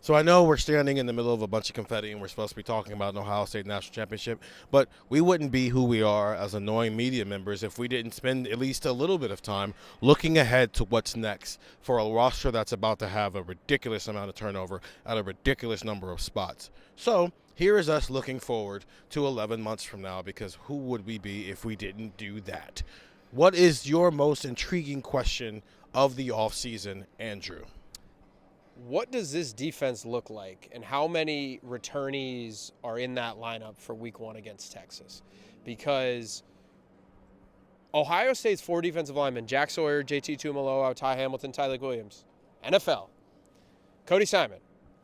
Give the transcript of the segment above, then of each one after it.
So I know we're standing in the middle of a bunch of confetti and we're supposed to be talking about an Ohio State National Championship, but we wouldn't be who we are as annoying media members if we didn't spend at least a little bit of time looking ahead to what's next for a roster that's about to have a ridiculous amount of turnover at a ridiculous number of spots. So here is us looking forward to 11 months from now, because who would we be if we didn't do that? What is your most intriguing question of the offseason, Andrew? What does this defense look like, and how many returnees are in that lineup for week 1 against Texas? Because Ohio State's 4 defensive linemen, Jack Sawyer, JT Tuimoloau, Ty Hamilton, Tyler Williams, NFL. Cody Simon,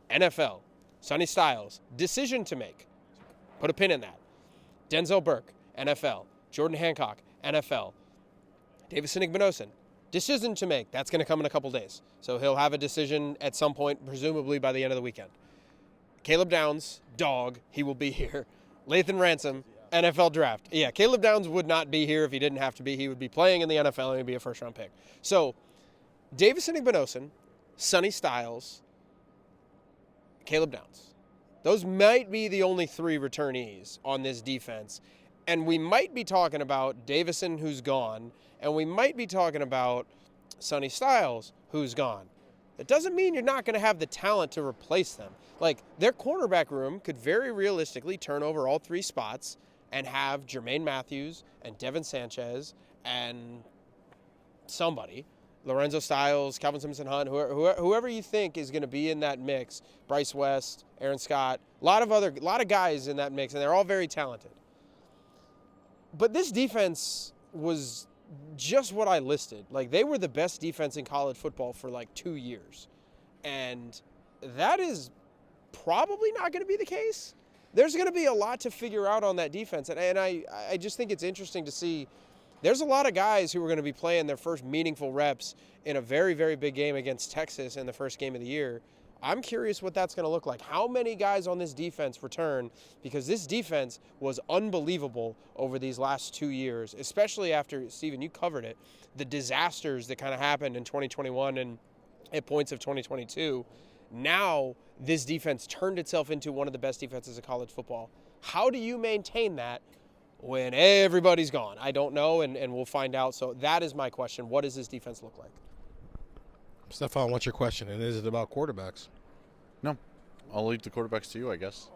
NFL. Sonny Styles, decision to make. Put a pin in that. Denzel Burke, NFL. Jordan Hancock, NFL. Davison Igbinosun, decision to make. That's going to come in a couple days. So he'll have a decision at some point, presumably by the end of the weekend. Caleb Downs, dog, he will be here. Lathan Ransom, NFL draft. Yeah, Caleb Downs would not be here if he didn't have to be. He would be playing in the NFL and he'd be a first-round pick. So Davison Igbinosun, Sonny Styles, Caleb Downs. Those might be the only 3 returnees on this defense. And we might be talking about Davison, who's gone, and we might be talking about Sonny Styles, who's gone. It doesn't mean you're not going to have the talent to replace them. Like, their cornerback room could very realistically turn over all 3 spots and have Jermaine Matthews and Devin Sanchez and somebody, Lorenzo Styles, Calvin Simpson-Hunt, whoever you think is going to be in that mix, Bryce West, Aaron Scott, a lot of guys in that mix, and they're all very talented. But this defense was just what I listed. Like, they were the best defense in college football for like 2 years. And that is probably not going to be the case. There's going to be a lot to figure out on that defense. And I just think it's interesting to see there's a lot of guys who are going to be playing their first meaningful reps in a very, very big game against Texas in the first game of the year. I'm curious what that's going to look like. How many guys on this defense return? Because this defense was unbelievable over these last 2 years, especially after, Steven, you covered it, the disasters that kind of happened in 2021 and at points of 2022. Now this defense turned itself into one of the best defenses of college football. How do you maintain that when everybody's gone? I don't know, and we'll find out. So that is my question. What does this defense look like? Stefan, what's your question? And is it about quarterbacks? No. I'll leave the quarterbacks to you, I guess.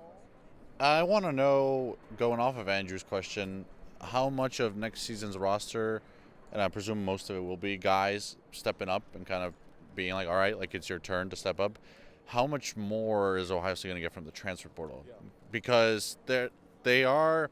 I want to know, going off of Andrew's question, how much of next season's roster, and I presume most of it will be guys stepping up and kind of being like, all right, like it's your turn to step up. How much more is Ohio State going to get from the transfer portal? Yeah. Because they're at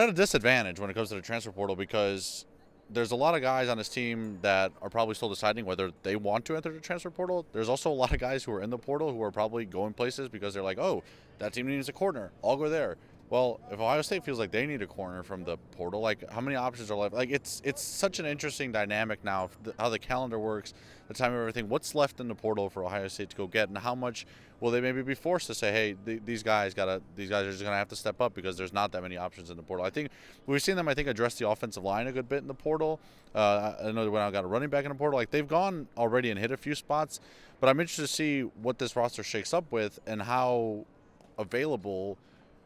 a disadvantage when it comes to the transfer portal, because there's a lot of guys on this team that are probably still deciding whether they want to enter the transfer portal. There's also a lot of guys who are in the portal who are probably going places because they're like, oh, that team needs a corner, I'll go there. Well, if Ohio State feels like they need a corner from the portal, like, how many options are left? Like, it's such an interesting dynamic now, how the calendar works, the time of everything. What's left in the portal for Ohio State to go get, and how much will they maybe be forced to say, hey, these guys are just gonna have to step up because there's not that many options in the portal. I think we've seen them, address the offensive line a good bit in the portal. I know they went out and got a running back in the portal. Like, they've gone already and hit a few spots, but I'm interested to see what this roster shakes up with and how available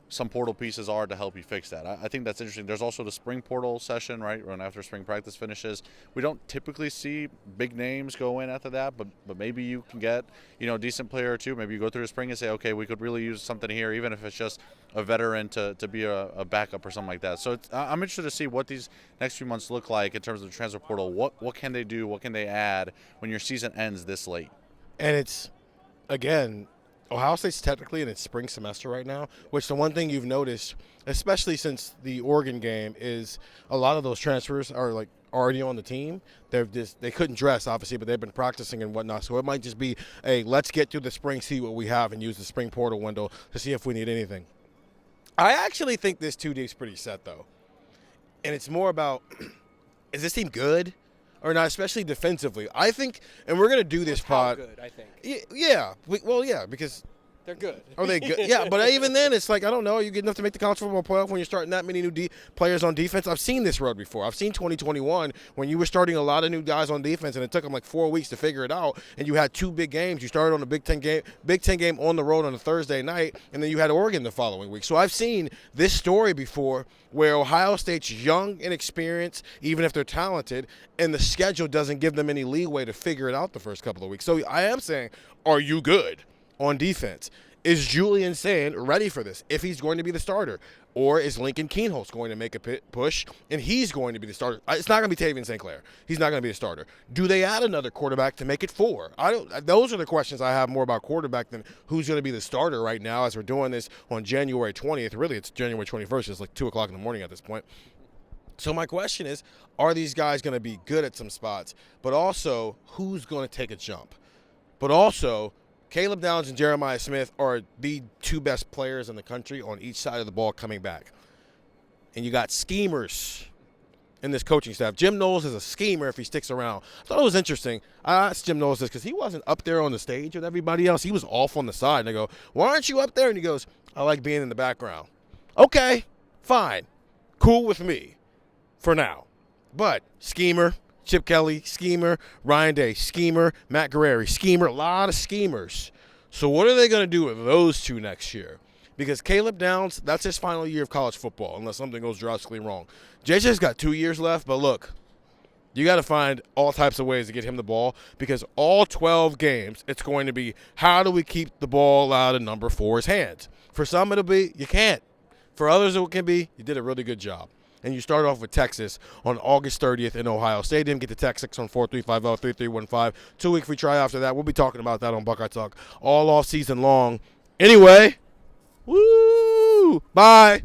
some portal pieces are to help you fix that. I think that's interesting. There's also the spring portal session, right, when after spring practice finishes. We don't typically see big names go in after that, but maybe you can get, a decent player or two. Maybe you go through the spring and say, okay, we could really use something here, even if it's just a veteran to be a backup or something like that. So I'm interested to see what these next few months look like in terms of the transfer portal. What can they do? What can they add when your season ends this late? And it's, again, Ohio State's technically in its spring semester right now, which the one thing you've noticed, especially since the Oregon game, is a lot of those transfers are like already on the team. They couldn't dress, obviously, but they've been practicing and whatnot. So it might just be, hey, let's get through the spring, see what we have, and use the spring portal window to see if we need anything. I actually think this 2 D's pretty set, though. And it's more about, is this team good or not, especially defensively? I think, and we're going to do this pod. Good, I think. Yeah. Because They're good. Are they good? Yeah, but even then, it's like, I don't know. Are you good enough to make the college football playoff when you're starting that many new players on defense? I've seen this road before. I've seen 2021 when you were starting a lot of new guys on defense, and it took them like 4 weeks to figure it out, and you had 2 big games. You started on a Big Ten game on the road on a Thursday night, and then you had Oregon the following week. So I've seen this story before where Ohio State's young and experienced, even if they're talented, and the schedule doesn't give them any leeway to figure it out the first couple of weeks. So I am saying, are you good on defense? Is Julian Sand ready for this if he's going to be the starter? Or is Lincoln Keenholz going to make a push and he's going to be the starter? It's not going to be Tavian St. Clair. He's not going to be a starter. Do they add another quarterback to make it 4? Those are the questions I have more about quarterback than who's going to be the starter right now as we're doing this on January 20th. Really, it's January 21st. It's like 2 o'clock in the morning at this point. So my question is, are these guys going to be good at some spots? But also, who's going to take a jump? But also, Caleb Downs and Jeremiah Smith are the 2 best players in the country on each side of the ball coming back. And you got schemers in this coaching staff. Jim Knowles is a schemer if he sticks around. I thought it was interesting. I asked Jim Knowles this because he wasn't up there on the stage with everybody else. He was off on the side. And I go, why aren't you up there? And he goes, I like being in the background. Okay, fine. Cool with me for now. But schemer, Chip Kelly, schemer, Ryan Day, schemer, Matt Guerrieri, schemer, a lot of schemers. So what are they going to do with those 2 next year? Because Caleb Downs, that's his final year of college football, unless something goes drastically wrong. JJ's got 2 years left, but look, you got to find all types of ways to get him the ball because all 12 games, it's going to be how do we keep the ball out of number 4's hands? For some, it'll be you can't. For others, it can be you did a really good job. And you start off with Texas on August 30th in Ohio Stadium. Get the text 614-350-3315. 2-week free try after that. We'll be talking about that on Buckeye Talk all off season long. Anyway, woo! Bye.